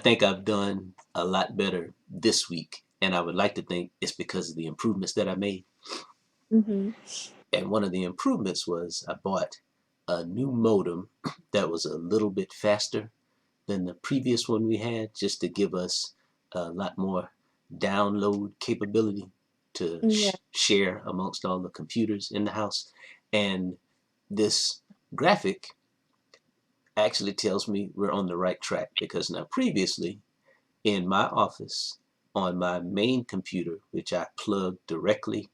think I've done a lot better this week, and I would like to think it's because of the improvements that I made. Mm-hmm. And one of the improvements was I bought a new modem that was a little bit faster than the previous one we had, just to give us a lot more download capability to Yeah. share amongst all the computers in the house. And this graphic actually tells me we're on the right track, because now previously in my office on my main computer, which I plugged directly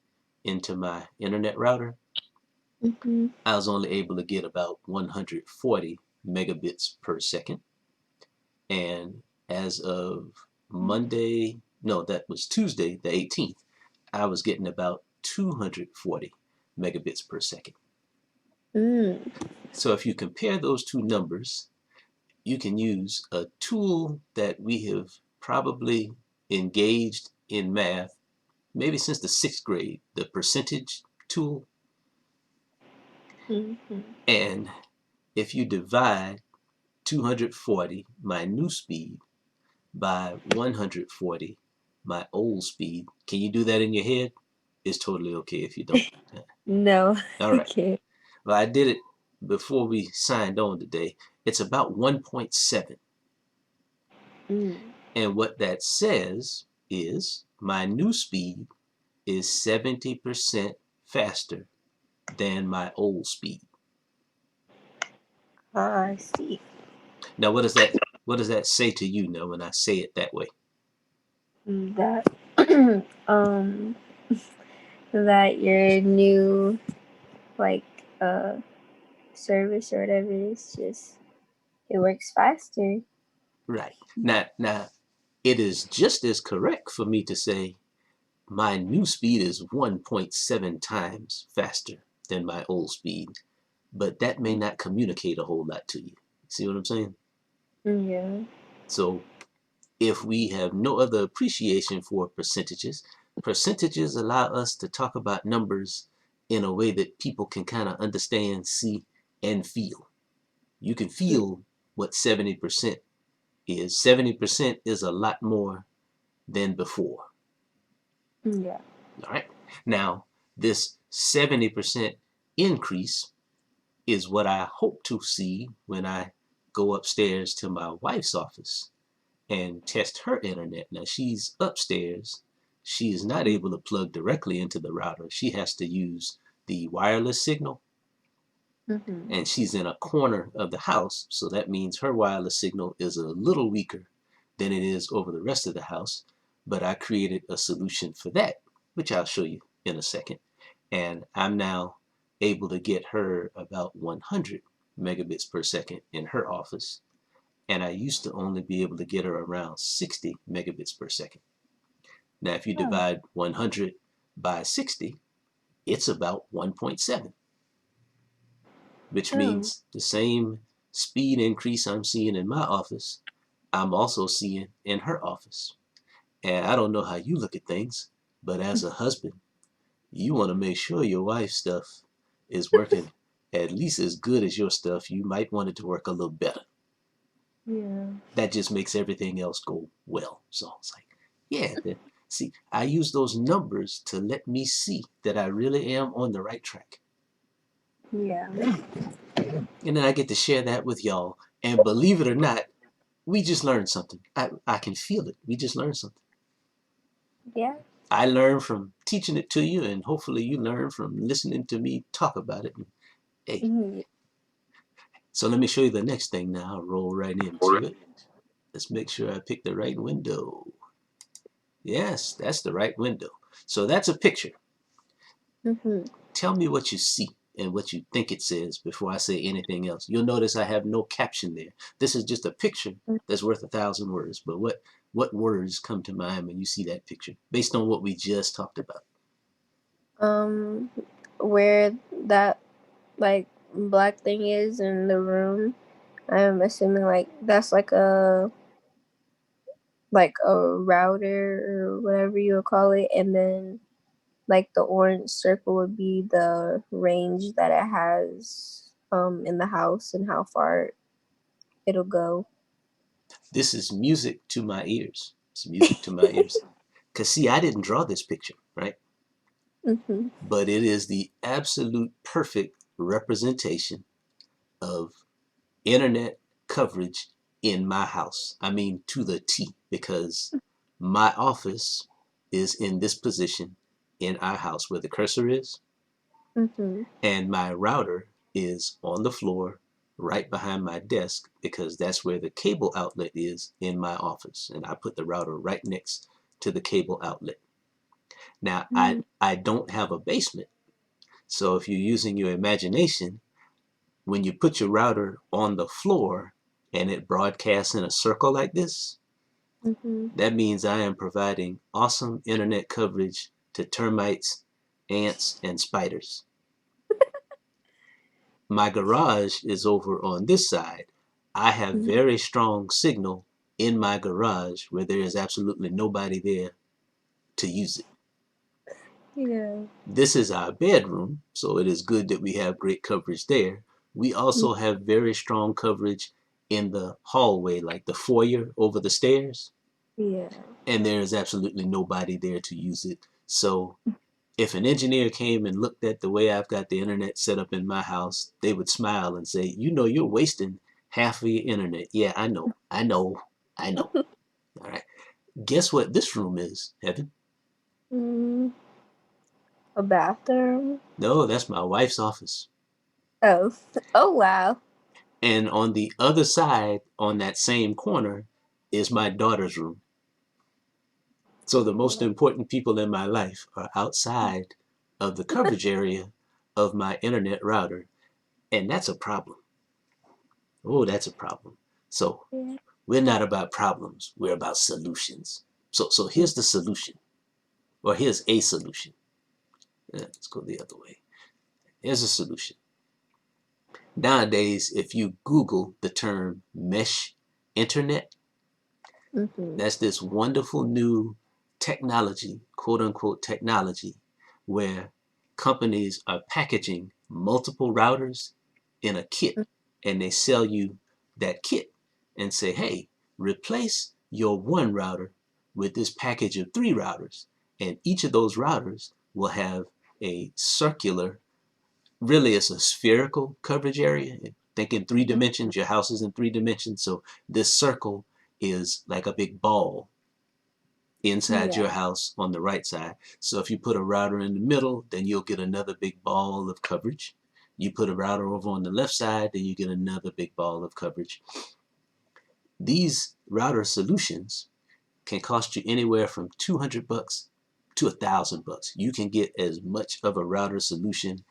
into my internet router, Mm-hmm. I was only able to get about 140 megabits per second. And as of Monday, no, that was Tuesday, the 18th, I was getting about 240 megabits per second. Mm. So if you compare those two numbers, you can use a tool that we have probably engaged in math maybe since the sixth grade, the percentage tool. Mm-hmm. And if you divide 240, my new speed, by 140, my old speed, can you do that in your head? It's totally okay if you don't. No, All I right. can't. Well, I did it before we signed on today. It's about 1.7. Mm. And what that says is my new speed is 70% faster than my old speed. I see. Now, what does that say to you now when I say it that way? That um that your new like uh service or whatever is just it works faster. Right. Now, it is just as correct for me to say my new speed is 1.7 times faster than my old speed, but that may not communicate a whole lot to you. See what I'm saying? Yeah. So if we have no other appreciation for percentages, percentages allow us to talk about numbers in a way that people can kind of understand, see, and feel. You can feel what 70% is. 70% is a lot more than before. Yeah. All right. Now, this 70% increase is what I hope to see when I go upstairs to my wife's office and test her internet. Now, she's upstairs. She is not able to plug directly into the router. She has to use the wireless signal, Mm-hmm. and she's in a corner of the house. So that means her wireless signal is a little weaker than it is over the rest of the house. But I created a solution for that, which I'll show you in a second. And I'm now able to get her about 100 megabits per second in her office. And I used to only be able to get her around 60 megabits per second. Now, if you Oh. divide 100 by 60, it's about 1.7, which Oh. means the same speed increase I'm seeing in my office, I'm also seeing in her office. And I don't know how you look at things, but as a husband, you want to make sure your wife's stuff is working at least as good as your stuff. You might want it to work a little better. Yeah. That just makes everything else go well. So it's like, yeah, see, I use those numbers to let me see that I really am on the right track. Yeah. And then I get to share that with y'all. And believe it or not, we just learned something. I can feel it. We just learned something. Yeah. I learned from teaching it to you, and hopefully you learn from listening to me talk about it. And, hey, Mhm. so let me show you the next thing now. I'll roll right into it. Let's make sure I pick the right window. Yes, that's the right window. So that's a picture. Mhm. Tell me what you see and what you think it says before I say anything else. You'll notice I have no caption there. This is just a picture that's worth 1,000 words. But what words come to mind when you see that picture based on what we just talked about? Um, where that like black thing is in the room, I'm assuming like that's like a router or whatever you would call it, and then like the orange circle would be the range that it has in the house and how far it'll go. This is music to my ears. It's music to my ears. Because, see, I didn't draw this picture, right? Mm-hmm. But it is the absolute perfect representation of internet coverage in my house. I mean, to the T, because my office is in this position in our house where the cursor is, Mm-hmm. and my router is on the floor right behind my desk because that's where the cable outlet is in my office. And I put the router right next to the cable outlet. Now, I don't have a basement. So if you're using your imagination, when you put your router on the floor and it broadcasts in a circle like this, Mm-hmm. that means I am providing awesome internet coverage to termites, ants, and spiders. My garage is over on this side. I have Mm-hmm. very strong signal in my garage where there is absolutely nobody there to use it. Yeah. This is our bedroom, so it is good that we have great coverage there. We also have very strong coverage in the hallway, like the foyer over the stairs, Yeah. and there is absolutely nobody there to use it. So if an engineer came and looked at the way I've got the internet set up in my house, they would smile and say, "You know, you're wasting half of your internet." Yeah, I know, I know, I know. All right. Guess what this room is, Heaven? Mm, a bathroom. No, that's my wife's office. Oh. Oh wow. And on the other side, on that same corner, is my daughter's room. So the most important people in my life are outside of the coverage area of my internet router. And that's a problem. Oh, that's a problem. So Yeah. we're not about problems, we're about solutions. So here's the solution, or here's a solution. Let's go the other way. Here's a solution. Nowadays, if you Google the term mesh internet, Mm-hmm. that's this wonderful new technology, quote unquote technology, where companies are packaging multiple routers in a kit and they sell you that kit and say, hey, replace your one router with this package of 3 routers. And each of those routers will have a circular, really it's a spherical coverage area. Think in 3 dimensions, your house is in 3 dimensions. So this circle is like a big ball inside your Yeah. house on the right side. So if you put a router in the middle, then you'll get another big ball of coverage. You put a router over on the left side, then you get another big ball of coverage. These router solutions can cost you anywhere from $200 to $1,000. You can get as much of a router solution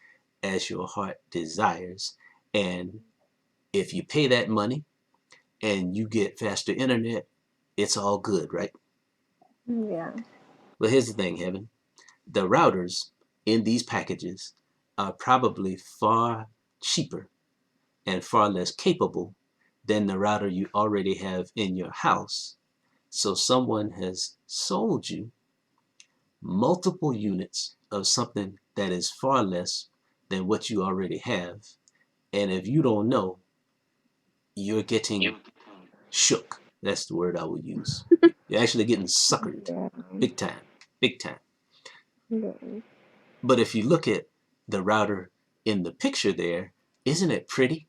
as your heart desires. And if you pay that money and you get faster internet, it's all good, right? Yeah. But here's the thing, Heaven. The routers in these packages are probably far cheaper and far less capable than the router you already have in your house. So someone has sold you multiple units of something that is far less than what you already have. And if you don't know, you're getting shook. That's the word I would use. You're actually getting suckered Yeah. big time, big time. Yeah. But if you look at the router in the picture there, isn't it pretty?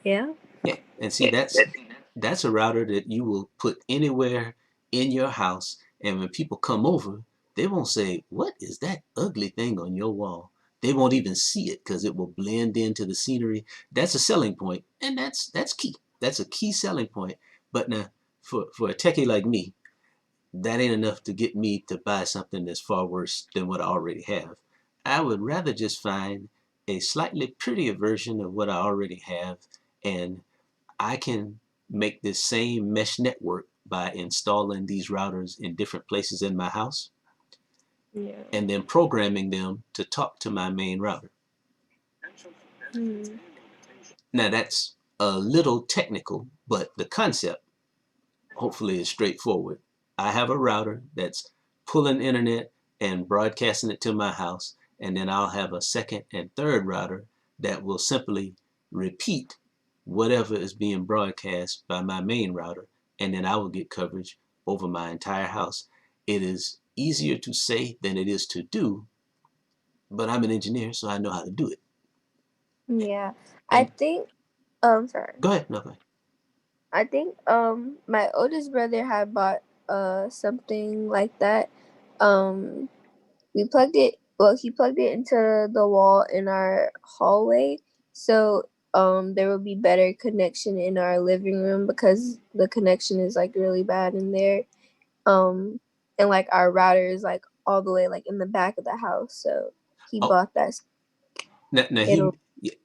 Yeah. Yeah. And see, that's a router that you will put anywhere in your house. And when people come over, they won't say, "What is that ugly thing on your wall?" They won't even see it because it will blend into the scenery. That's a selling point, and that's key. That's a key selling point. But now, for a techie like me, that ain't enough to get me to buy something that's far worse than what I already have. I would rather just find a slightly prettier version of what I already have, and I can make this same mesh network by installing these routers in different places in my house Yeah. and then programming them to talk to my main router. Mm. Now that's a little technical, but the concept hopefully is straightforward. I have a router that's pulling internet and broadcasting it to my house, and then I'll have a second and third router that will simply repeat whatever is being broadcast by my main router, and then I will get coverage over my entire house. It is easier to say than it is to do, but I'm an engineer, so I know how to do it. Yeah. I And think sorry. go ahead, no, go ahead. I think my oldest brother had bought something like that. Um we plugged it, well, he plugged it into the wall in our hallway, so there will be better connection in our living room because the connection is like really bad in there. And like our router is like all the way like in the back of the house, so he Oh, bought that. now, now he It'll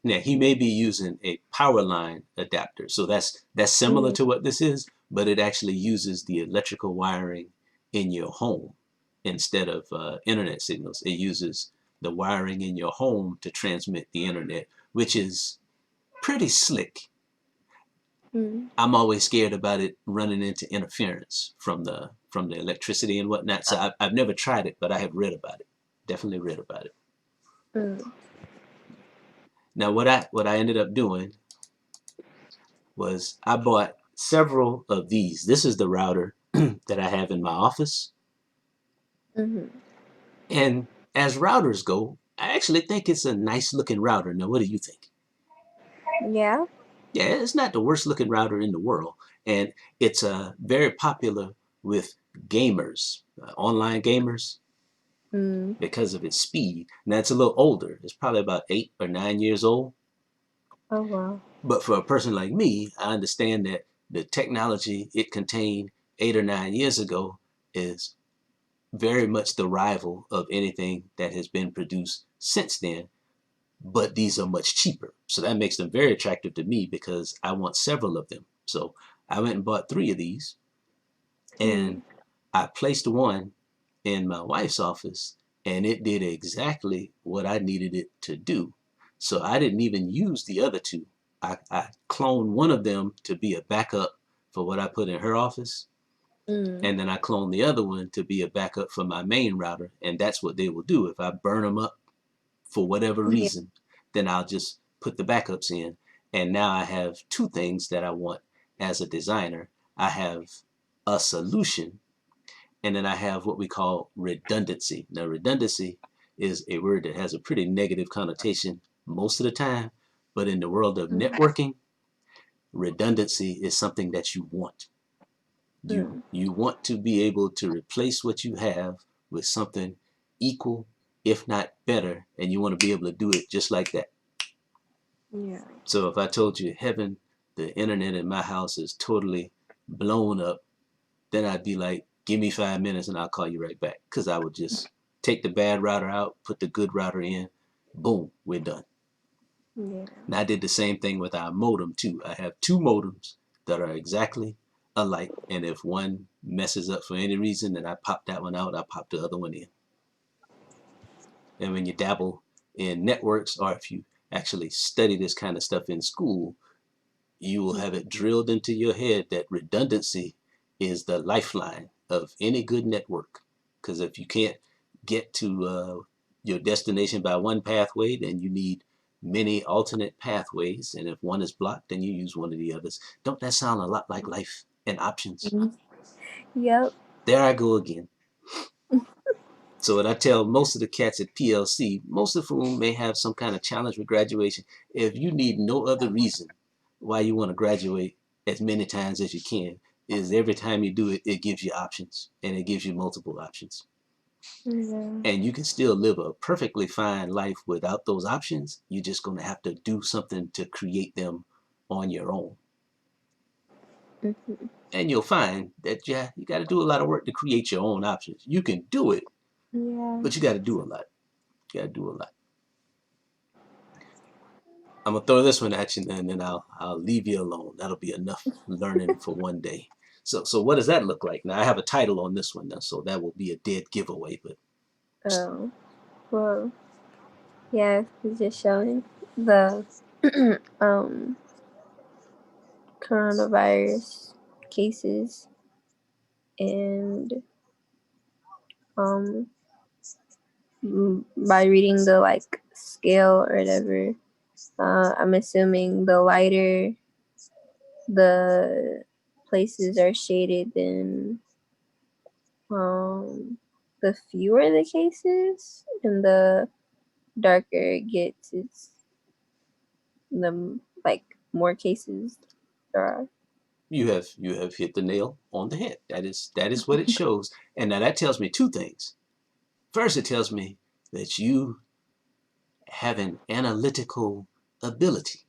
now he may be using a power line adapter, so that's similar mm, to what this is, but it actually uses the electrical wiring in your home instead of internet signals. It uses the wiring in your home to transmit the internet, which is pretty slick. mm, I'm always scared about it running into interference from the electricity and whatnot. So I've never tried it, but I have read about it. Definitely read about it. mm, Now, what I ended up doing was I bought several of these. This is the router that I have in my office. mm-hmm. And as routers go, I actually think it's a nice looking router. Now, what do you think? Yeah. Yeah, it's not the worst looking router in the world. And it's very popular with gamers, online gamers, Mm. because of its speed. Now, it's a little older. It's probably about 8 or 9 years old. Oh wow. But for a person like me, I understand that the technology it contained 8 or 9 years ago is very much the rival of anything that has been produced since then, but these are much cheaper. So that makes them very attractive to me because I want several of them. So I went and bought three of these, and Mm. I placed one in my wife's office, and it did exactly what I needed it to do. So I didn't even use the other two. I cloned one of them to be a backup for what I put in her office, Mm. and then I cloned the other one to be a backup for my main router. And that's what they will do. If I burn them up for whatever Yeah. reason, then I'll just put the backups in. And now I have two things that I want as a designer. I have a solution, and then I have what we call redundancy. Now, redundancy is a word that has a pretty negative connotation most of the time, but in the world of Mm. networking, redundancy is something that you want. You Mm. you want to be able to replace what you have with something equal, if not better, and you want to be able to do it just like that. Yeah. So if I told you, Heaven, the internet in my house is totally blown up, then I'd be like, give me 5 minutes and I'll call you right back. Because I would just take the bad router out, put the good router in, boom, we're done. Yeah. And I did the same thing with our modem too. I have two modems that are exactly alike. And if one messes up for any reason, then I pop that one out, I pop the other one in. And when you dabble in networks, or if you actually study this kind of stuff in school, you will have it drilled into your head that redundancy is the lifeline of any good network. Because if you can't get to your destination by one pathway, then you need many alternate pathways. And if one is blocked, then you use one of the others. Don't that sound a lot like life and options? Mm. Yep. There I go again. So what I tell most of the cats at PLC, most of whom may have some kind of challenge with graduation, if you need no other reason why you want to graduate as many times as you can, is every time you do it, it gives you options, and it gives you multiple options. Yeah. And you can still live a perfectly fine life without those options. You're just going to have to do something to create them on your own. Mm-hmm. And you'll find that, yeah, you got to do a lot of work to create your own options. You can do it, Yeah. but you got to do a lot. You got to do a lot. I'm gonna throw this one at you, and then I'll leave you alone. That'll be enough learning for one day. So what does that look like? Now I have a title on this one now, so that will be a dead giveaway. But Oh. Well. Yeah. It's just showing the um coronavirus cases and um by reading the like scale or whatever. I'm assuming the lighter. the places are shaded, then the fewer the cases, and the darker it gets, it's the like more cases there are. You have hit the nail on the head. That is what it shows. And now that tells me two things. First, it tells me that you have an analytical ability.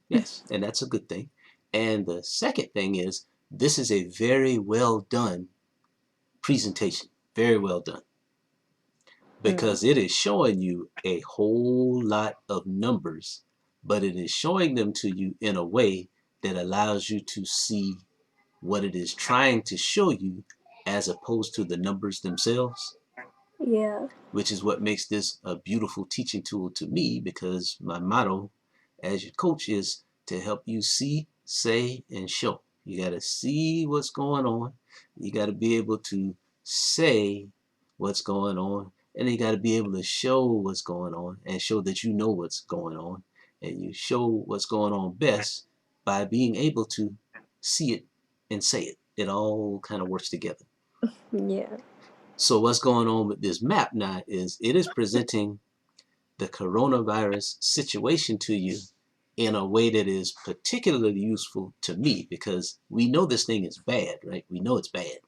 Yes, and that's a good thing. And the second thing is this is a very well done presentation. Very well done. Mm. Because it is showing you a whole lot of numbers, but it is showing them to you in a way that allows you to see what it is trying to show you as opposed to the numbers themselves, Yeah. which is what makes this a beautiful teaching tool to me, because my motto as your coach is to help you see, say, and show. You got to see what's going on. You got to be able to say what's going on. And you got to be able to show what's going on and show that you know what's going on. And you show what's going on best by being able to see it and say it. It all kind of works together. Yeah. So what's going on with this map now is it is presenting the coronavirus situation to you in a way that is particularly useful to me, because we know this thing is bad, right? We know it's bad.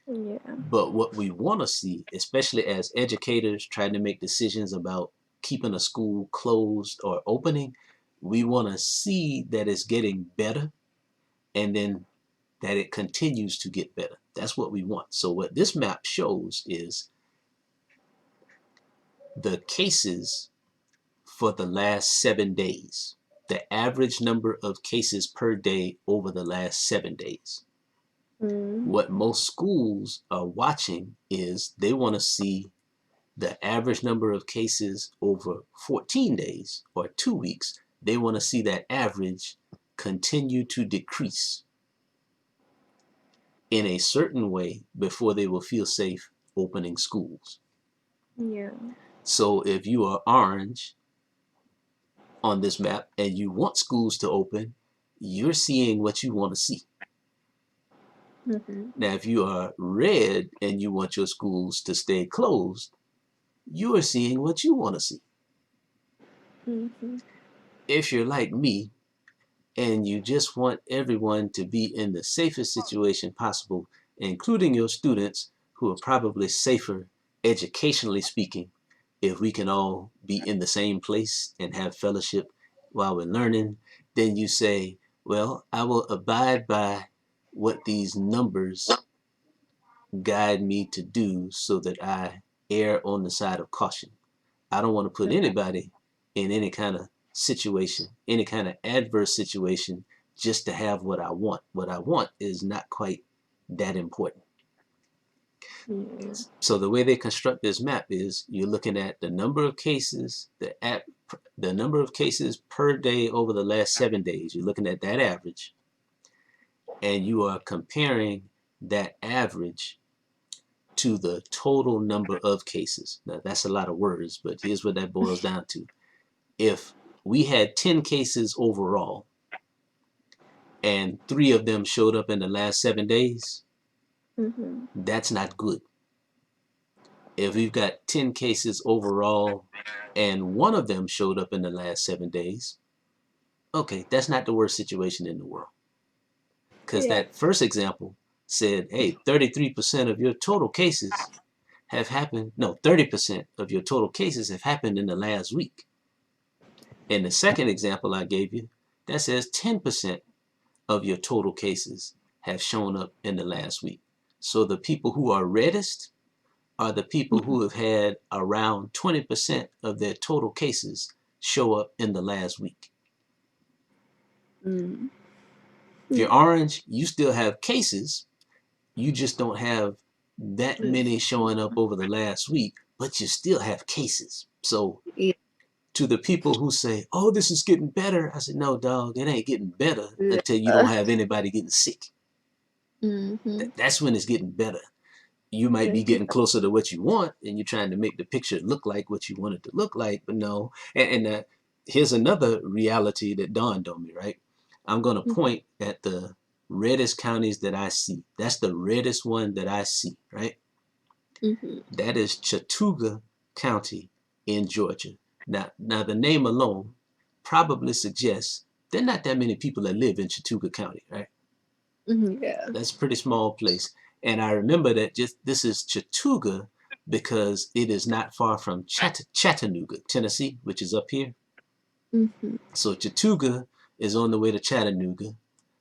Yeah. But what we want to see, especially as educators trying to make decisions about keeping a school closed or opening, we want to see that it's getting better, and then that it continues to get better. That's what we want. So what this map shows is the cases for the last 7 days, the average number of cases per day over the last 7 days. Mm. What most schools are watching is they want to see the average number of cases over 14 days or 2 weeks. They want to see that average continue to decrease in a certain way before they will feel safe opening schools. Yeah. So if you are orange on this map and you want schools to open, you're seeing what you want to see. Mm-hmm. Now, if you are red and you want your schools to stay closed, you are seeing what you want to see. Mm-hmm. If you're like me and you just want everyone to be in the safest situation possible, including your students, who are probably safer educationally speaking, if we can all be in the same place and have fellowship while we're learning, then you say, well, I will abide by what these numbers guide me to do so that I err on the side of caution. I don't want to put anybody in any kind of situation, any kind of adverse situation, just to have what I want. What I want is not quite that important. Yeah. So the way they construct this map is you're looking at the number of cases, the number of cases per day over the last 7 days. You're looking at that average, and you are comparing that average to the total number of cases. Now, that's a lot of words, but here's what that boils down to. If we had 10 cases overall and 3 of them showed up in the last 7 days, Mm-hmm. that's not good. If we've got 10 cases overall and 1 of them showed up in the last 7 days, okay, that's not the worst situation in the world. Because Yeah. that first example said, hey, 33% of your total cases have happened, no, 30% of your total cases have happened in the last week. In the second example I gave you, that says 10% of your total cases have shown up in the last week. So the people who are reddest are the people who have had around 20% of their total cases show up in the last week. Mm. If you're orange, you still have cases, you just don't have that many showing up over the last week, but you still have cases. So Yeah. to the people who say, oh, this is getting better, I said, no, dog, it ain't getting better until you don't have anybody getting sick. Mm-hmm. That's when it's getting better. You might be getting closer to what you want, and you're trying to make the picture look like what you want it to look like, but no. And here's another reality that dawned on me, right? I'm going to point at the reddest counties that I see. That's the reddest one that I see, right? Mm-hmm. That is Chattooga County in Georgia. Now the name alone probably suggests there are not that many people that live in Chattooga County, right? Mm-hmm. Yeah. That's a pretty small place. And I remember that this is Chattooga because it is not far from Chattanooga, Tennessee, which is up here. Mm-hmm. So Chattooga is on the way to Chattanooga.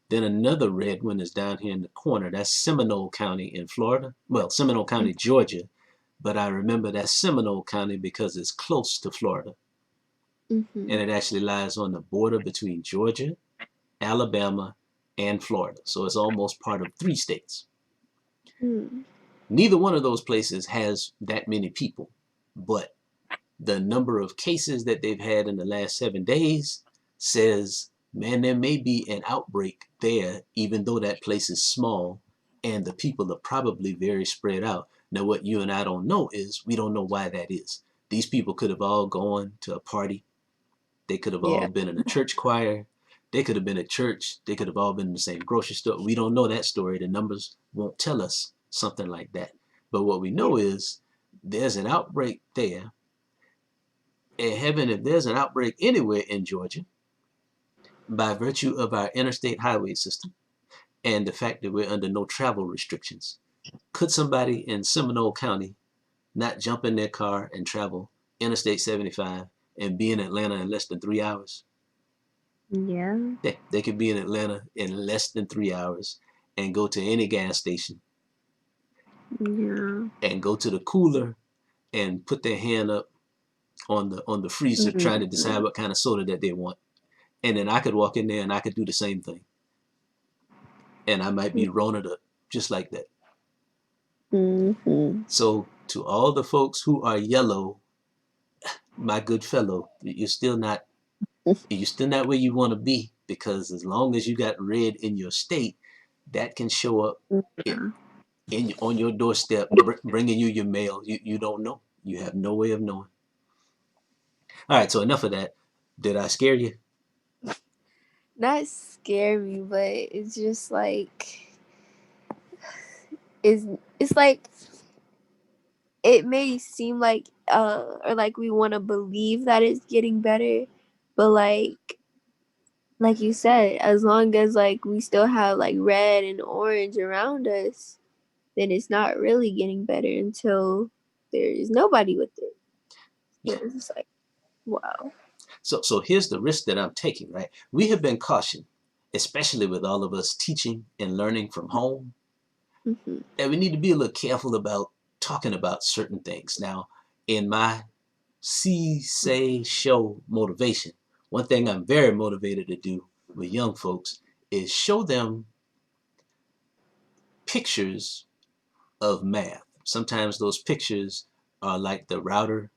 Then another red one is down here in the corner. That's Seminole County in Florida. Well, Seminole County, Georgia. But I remember that's Seminole County because it's close to Florida. Mm-hmm. And it actually lies on the border between Georgia, Alabama, and Florida. So it's almost part of 3 states. Mm-hmm. Neither one of those places has that many people, but the number of cases that they've had in the last 7 days says, man, there may be an outbreak there, even though that place is small and the people are probably very spread out. Now, what you and I don't know is we don't know why that is. These people could have all gone to a party. They could have Yeah. all been in a church choir. They could have been at church. They could have all been in the same grocery store. We don't know that story. The numbers won't tell us something like that. But what we know is there's an outbreak there. And heaven, if there's an outbreak anywhere in Georgia, by virtue of our interstate highway system and the fact that we're under no travel restrictions, could somebody in Seminole County not jump in their car and travel Interstate 75 and be in Atlanta in less than 3 hours? Yeah. They could be in Atlanta in less than 3 hours and go to any gas station Yeah. and go to the cooler and put their hand up on the freezer trying to decide Mm-hmm. what kind of soda that they want. And then I could walk in there and I could do the same thing. And I might be Rona'd up just like that. Mm-hmm. So to all the folks who are yellow, my good fellow, you're still not where you want to be, because as long as you got red in your state, that can show up Yeah. on your doorstep, bringing you your mail. You don't know. You have no way of knowing. All right, so enough of that. Did I scare you? Not scary, but it's just like it's it's like it may seem like or like we want to believe that it's getting better, but like you said, as long as like we still have like red and orange around us, then it's not really getting better until there is nobody with it. So Yeah. it's just like, wow. So here's the risk that I'm taking, right? We have been cautioned, especially with all of us teaching and learning from home, Mm-hmm. that we need to be a little careful about talking about certain things. Now, in my see, say, show motivation, one thing I'm very motivated to do with young folks is show them pictures of math. Sometimes those pictures are like the router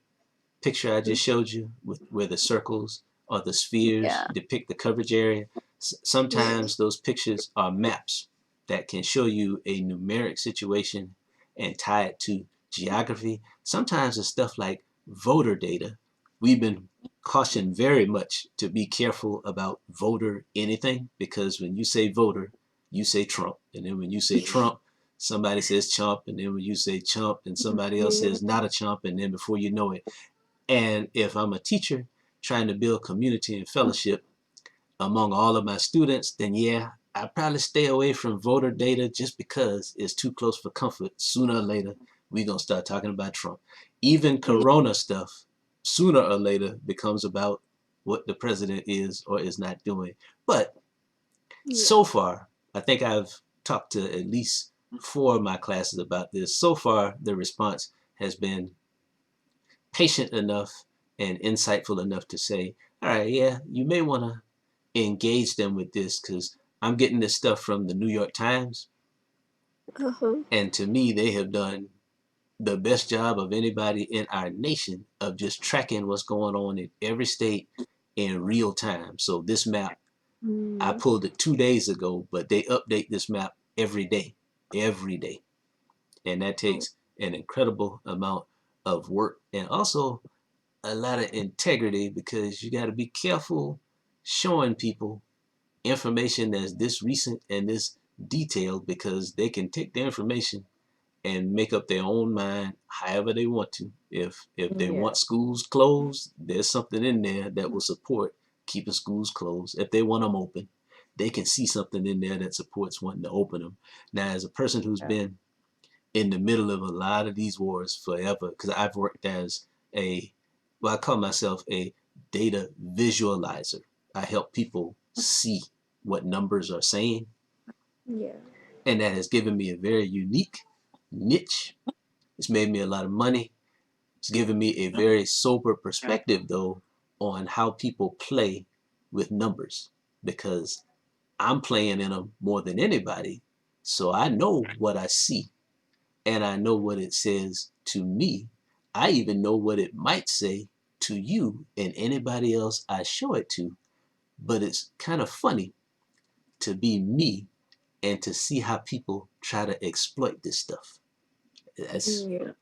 picture I just showed you, with where the circles or the spheres Yeah. depict the coverage area. Yeah. Sometimes those pictures are maps that can show you a numeric situation and tie it to geography. Sometimes it's stuff like voter data. We've been cautioned very much to be careful about voter anything, because when you say voter, you say Trump. And then when you say Trump, somebody says chump. And then when you say chump, and somebody else Yeah. says not a chump. And then before you know it, and if I'm a teacher trying to build community and fellowship among all of my students, then yeah, I probably stay away from voter data just because it's too close for comfort. Sooner or later, we're going to start talking about Trump. Even Corona stuff, sooner or later, becomes about what the president is or is not doing. But so Yeah. far, I think I've talked to at least 4 of my classes about this. So far, the response has been patient enough and insightful enough to say, all right, yeah, you may want to engage them with this, because I'm getting this stuff from the New York Times. Uh-huh. And to me, they have done the best job of anybody in our nation of just tracking what's going on in every state in real time. So this map, I Mm. pulled it 2 days ago, but they update this map every day, every day. And that Oh. takes an incredible amount of work and also a lot of integrity, because you got to be careful showing people information that's this recent and this detailed, because they can take the information and make up their own mind however they want to. If they Yeah. want schools closed, there's something in there that will support keeping schools closed. If they want them open, they can see something in there that supports wanting to open them. Now, as a person who's been in the middle of a lot of these wars forever, because I've worked as a, well, I call myself a data visualizer. I help people see what numbers are saying, Yeah. and that has given me a very unique niche. It's made me a lot of money. It's given me a very sober perspective, though, on how people play with numbers, because I'm playing in them more than anybody. So I know what I see, and I know what it says to me. I even know what it might say to you and anybody else I show it to. But it's kind of funny to be me and to see how people try to exploit this stuff. That's Yeah.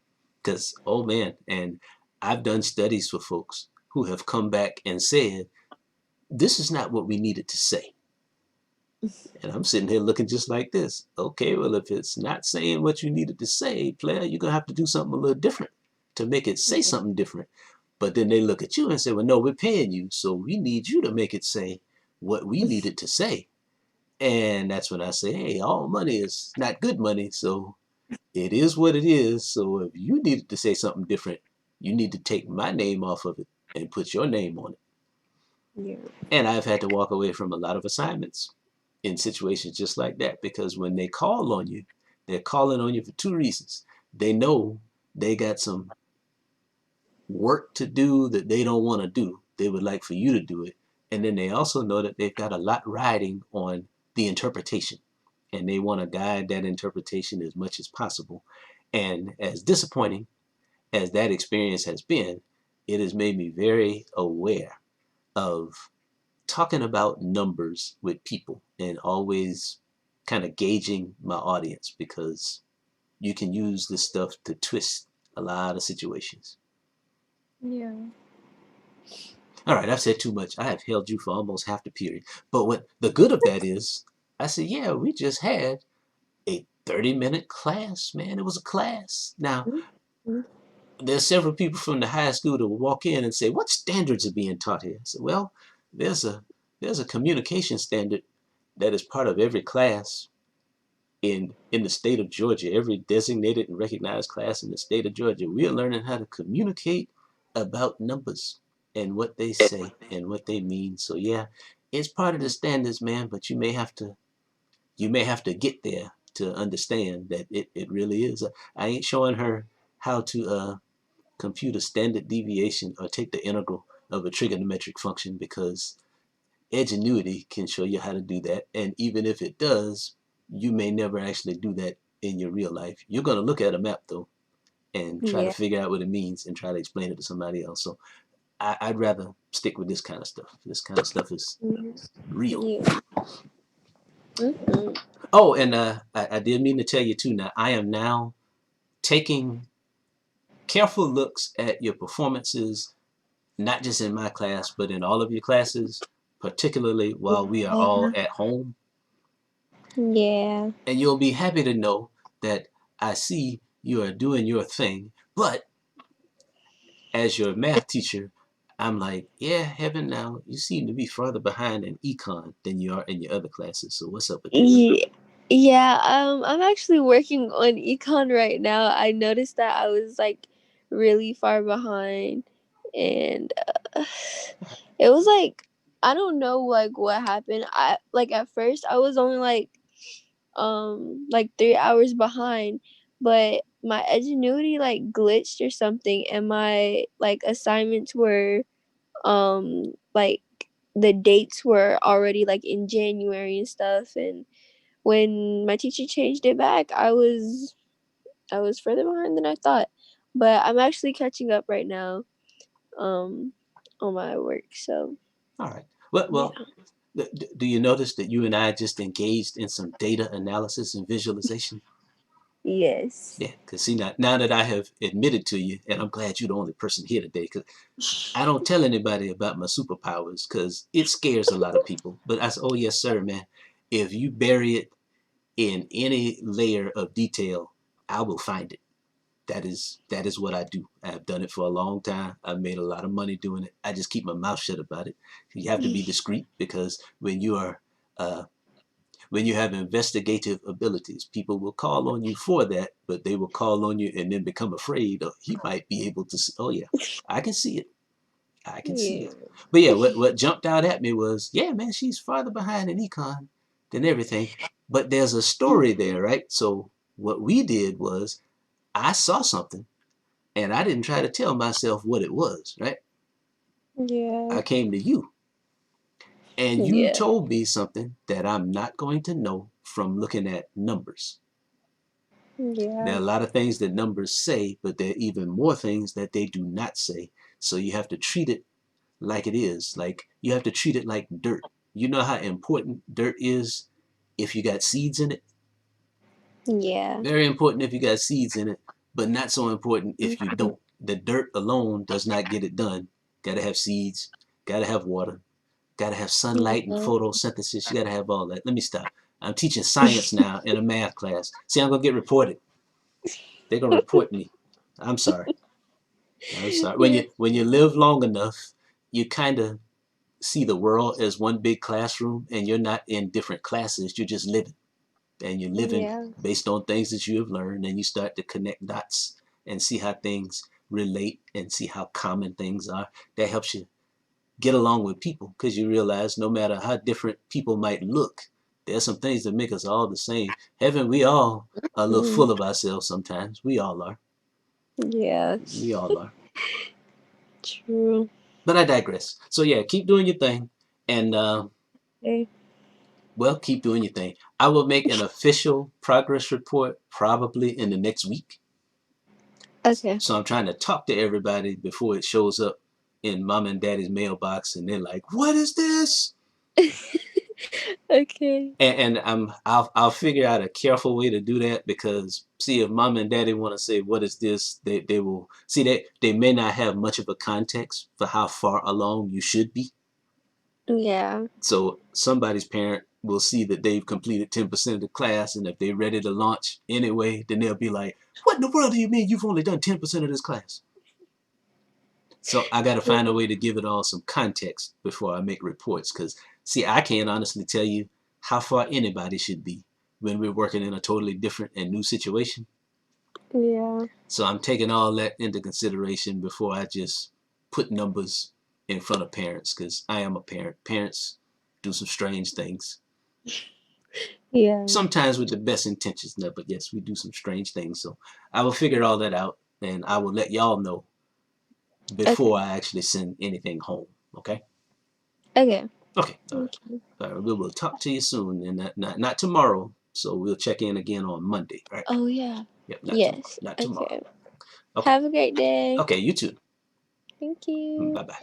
because, oh man, and I've done studies for folks who have come back and said, this is not what we needed to say. And I'm sitting here looking just like this. Okay, well, if it's not saying what you needed to say, player, you're going to have to do something a little different to make it say Yeah. something different. But then they look at you and say, well, no, we're paying you, so we need you to make it say what we needed to say. And that's when I say, hey, all money is not good money, so it is what it is. So if you needed to say something different, you need to take my name off of it and put your name on it. Yeah. And I've had to walk away from a lot of assignments in situations just like that, because when they call on you, they're calling on you for two reasons. They know they got some work to do that they don't want to do. They would like for you to do it. And then they also know that they've got a lot riding on the interpretation, and they want to guide that interpretation as much as possible. And as disappointing as that experience has been, it has made me very aware of talking about numbers with people and always kind of gauging my audience, because you can use this stuff to twist a lot of situations. Yeah. All right, I've said too much. I have held you for almost half the period. But what the good of that is, I said, yeah, we just had a 30-minute class, man. It was a class. Now, Mhm. there's several people from the high school that will walk in and say, what standards are being taught here? I said, well, there's a there's a communication standard that is part of every class in the state of Georgia, every designated and recognized class in the state of Georgia. We are learning how to communicate about numbers and what they say and what they mean. So yeah, it's part of the standards, man, but you may have to get there to understand that it really is. I ain't showing her how to compute a standard deviation or take the integral of a trigonometric function, because Edgenuity can show you how to do that. And even if it does, you may never actually do that in your real life. You're going to look at a map, though, and try to Yeah. figure out what it means and try to explain it to somebody else. So I'd rather stick with this kind of stuff. This kind of stuff is Mhm. real. Yeah. Mm-hmm. Oh, and I did mean to tell you, too, now I am now taking careful looks at your performances, not just in my class, but in all of your classes, particularly while we are all Yeah. at home. Yeah. And you'll be happy to know that I see you are doing your thing. But as your math teacher, I'm like, yeah, heaven now, you seem to be farther behind in econ than you are in your other classes. So what's up with that? Yeah. Yeah, I'm actually working on econ right now. I noticed that I was like really far behind, and it was like I don't know like what happened. I like at first I was only like 3 hours behind, but my Edgenuity like glitched or something, and my like assignments were like the dates were already like in January and stuff, and when my teacher changed it back, I was further behind than I thought. But I'm actually catching up right now, um, on my work. So All right. Well, yeah. do you notice that you and I just engaged in some data analysis and visualization? Yes. Yeah, because see, now that I have admitted to you, and I'm glad you're the only person here today, because I don't tell anybody about my superpowers because it scares a lot of people. But I said, oh, yes, sir, man. If you bury it in any layer of detail, I will find it. That is what I do. I've done it for a long time. I've made a lot of money doing it. I just keep my mouth shut about it. You have to be discreet because uh, when you have investigative abilities, people will call on you for that, but they will call on you and then become afraid. Or he might be able to see. Oh yeah, I can see it. I can see Yeah. it. But yeah, what jumped out at me was, yeah, man, she's farther behind in econ than everything. But there's a story there, right? So what we did was I saw something and I didn't try to tell myself what it was, right? Yeah. I came to you and you Yeah. told me something that I'm not going to know from looking at numbers. There Yeah. are a lot of things that numbers say, but there are even more things that they do not say. So you have to treat it like it is. Like you have to treat it like dirt. You know how important dirt is if you got seeds in it? Yeah. Very important if you got seeds in it, but not so important if you don't. The dirt alone does not get it done. Gotta have seeds, gotta have water, gotta have sunlight and Mhm. photosynthesis. You gotta have all that. Let me stop. I'm teaching science now in a math class. See, I'm gonna get reported. They're gonna report me. I'm sorry. I'm sorry. Yeah. When you live long enough, you kind of see the world as one big classroom and you're not in different classes. You're just living. And you're living Yeah. based on things that you have learned, and you start to connect dots and see how things relate and see how common things are. That helps you get along with people because you realize no matter how different people might look, there's some things that make us all the same. Heaven, we all are a little Mm. full of ourselves sometimes. We all are. Yeah. We all are. True. But I digress. So yeah, keep doing your thing, and Okay. well, keep doing your thing. I will make an official progress report probably in the next week. Okay. So I'm trying to talk to everybody before it shows up in mom and daddy's mailbox, and they're like, "What is this?" Okay. And I'll figure out a careful way to do that because see if mom and daddy want to say what is this, they will see that they may not have much of a context for how far along you should be. Yeah. So somebody's parent will see that they've completed 10% of the class, and if they're ready to launch anyway, then they'll be like, "What in the world do you mean you've only done 10% of this class?" So I got to find a way to give it all some context before I make reports. Because, see, I can't honestly tell you how far anybody should be when we're working in a totally different and new situation. Yeah. So I'm taking all that into consideration before I just put numbers in front of parents. Because I am a parent. Parents do some strange things. Yeah. Sometimes with the best intentions, no, but yes, we do some strange things. So I will figure all that out and I will let y'all know before Okay. I actually send anything home. Okay? Okay. Okay. All right. Thank you. All right. We will talk to you soon, and not tomorrow. So we'll check in again on Monday. Right? Oh yeah. Yep. Not tomorrow. Yes. Not tomorrow. Okay. Okay. Have a great day. Okay. You too. Thank you. Bye bye.